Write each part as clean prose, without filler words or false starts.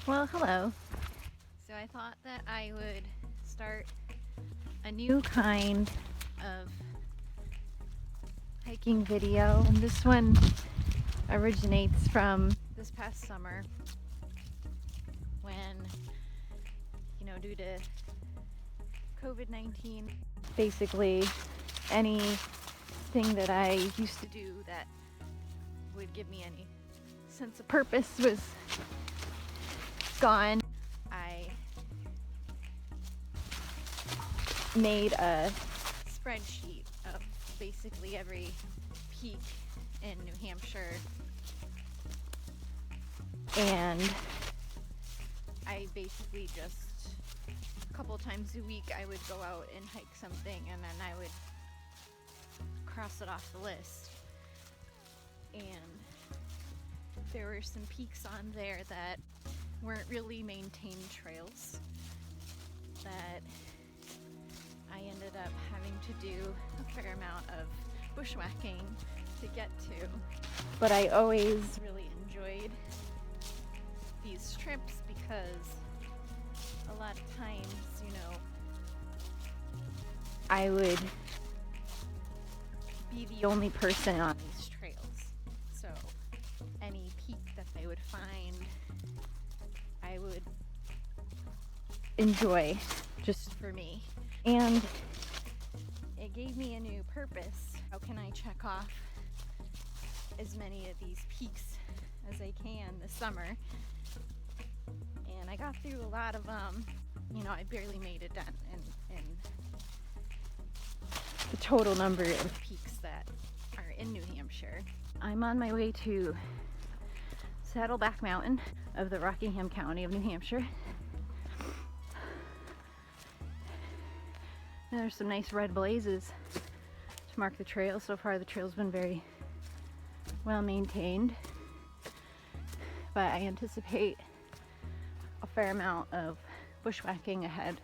Well, hello. So I thought that I would start a new kind of hiking video. And this one originates from this past summer when, due to COVID-19, basically anything that I used to do that would give me any sense of purpose was gone. I made a spreadsheet of basically every peak in New Hampshire, and I basically just a couple times a week I would go out and hike something, and then I would cross it off the list. And there were some peaks on there that weren't really maintained trails that I ended up having to do a fair amount of bushwhacking to get to. But I always really enjoyed these trips because a lot of times, I would be the only person on these trails. So any peak that they would find, I would enjoy just for me. And it gave me a new purpose. How can I check off as many of these peaks as I can this summer? And I got through a lot of them. I barely made a dent in the total number of peaks that are in New Hampshire. I'm on my way to Saddleback Mountain of the Rockingham County of New Hampshire. And there's some nice red blazes to mark the trail. So far the trail's been very well maintained, but I anticipate a fair amount of bushwhacking ahead.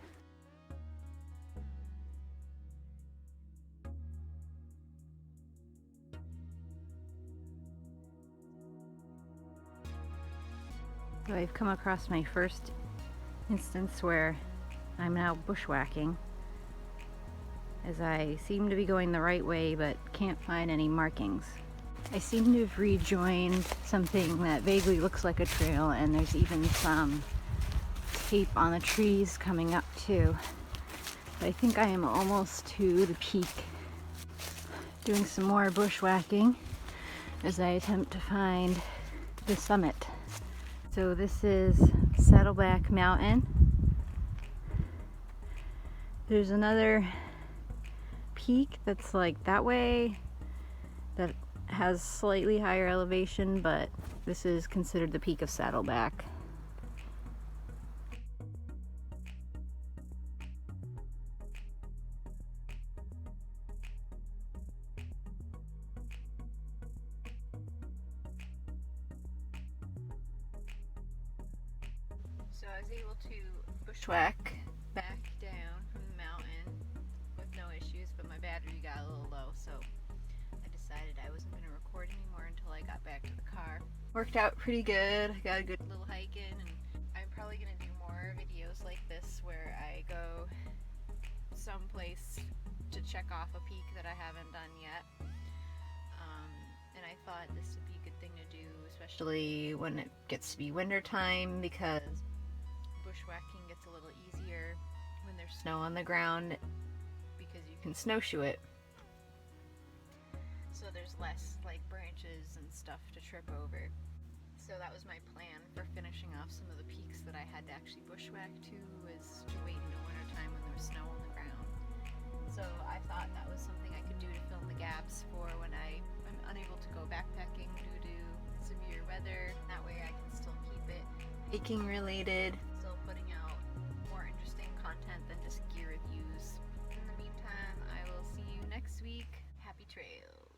So I've come across my first instance where I'm now bushwhacking, as I seem to be going the right way but can't find any markings. I seem to have rejoined something that vaguely looks like a trail, and there's even some tape on the trees coming up too. But I think I am almost to the peak. Doing some more bushwhacking as I attempt to find the summit. So this is Saddleback Mountain. There's another peak that's like that way that has slightly higher elevation, but this is considered the peak of Saddleback. So I was able to bushwhack back down from the mountain with no issues, but my battery got a little low, so I decided I wasn't going to record anymore until I got back to the car. Worked out pretty good. I got a good little hike in, and I'm probably going to do more videos like this where I go someplace to check off a peak that I haven't done yet. And I thought this would be a good thing to do, especially when it gets to be winter time, because bushwhacking gets a little easier when there's snow on the ground because you can snowshoe it. So there's less branches and stuff to trip over. So that was my plan for finishing off some of the peaks that I had to actually bushwhack to, was to wait until winter time when there was snow on the ground. So I thought that was something I could do to fill in the gaps for when I'm unable to go backpacking due to severe weather. That way I can still keep it hiking related, still putting out more interesting content than just gear reviews. In the meantime, I will see you next week. Happy trails!